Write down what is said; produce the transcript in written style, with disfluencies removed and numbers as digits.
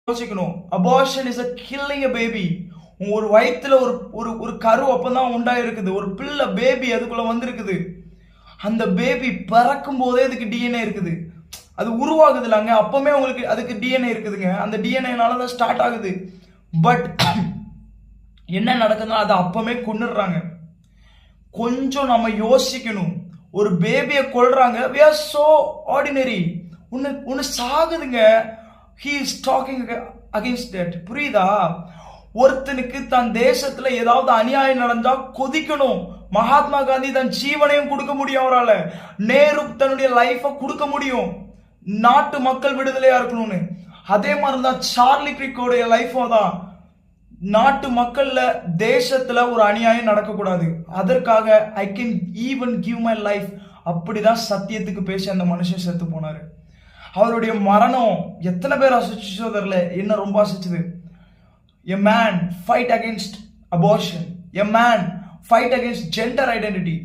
யோசிக்கணும். Abortion is killing a baby. ஒரு வயித்துல ஒரு ஒரு ஒரு கரு அப்பதான் உண்டாயிருக்குது. ஒரு பிள்ளை பேபி அதுக்குள்ள வந்திருக்குது. அந்த பேபி பிறக்கும் போதே அதுக்கு டிஎன்ஏ இருக்குது. அது உருவாகுது இல்லங்க, அப்பவுமே உங்களுக்கு அதுக்கு டிஎன்ஏ இருக்குதுங்க. அந்த டிஎன்ஏனால தான் ஸ்டார்ட் ஆகுது. பட் என்ன நடக்குதுன்னா அதை அப்பவே கொன்னுடுறாங்க. கொஞ்சம் நம்ம யோசிக்கணும். ஒரு பேபியை கொல்றாங்க. we are so ordinary. ஒன்னு சாகுதுங்க. he is talking against that. புரியுதா? ஒருத்தனுக்கு தன் தேசத்துல ஏதாவது அநியாயம் நடந்தா கொதிக்கணும். மகாத்மா காந்தி தன் ஜீவனையும் கொடுக்க முடியும் அவரால. நேரு தன்னுடைய லைஃப கொடுக்க முடியும் நாட்டு மக்கள் விடுதலையா இருக்கணும்னு. அதே மாதிரிதான் சார்லி கிரிக்கோடைய லைஃபும் தான். நாட்டு மக்கள்ல தேசத்துல ஒரு அநியாயம் நடக்கக்கூடாது, அதற்காக I can even give my life. அப்படிதான் சத்தியத்துக்கு பேசி அந்த மனுஷன் செத்து போனாரு. அவருடைய மரணம் எத்தனை பேர் அசைச்சோ தெரியல, என்ன ரொம்ப அசைச்சது. A man fight against abortion. A man fight against gender identity.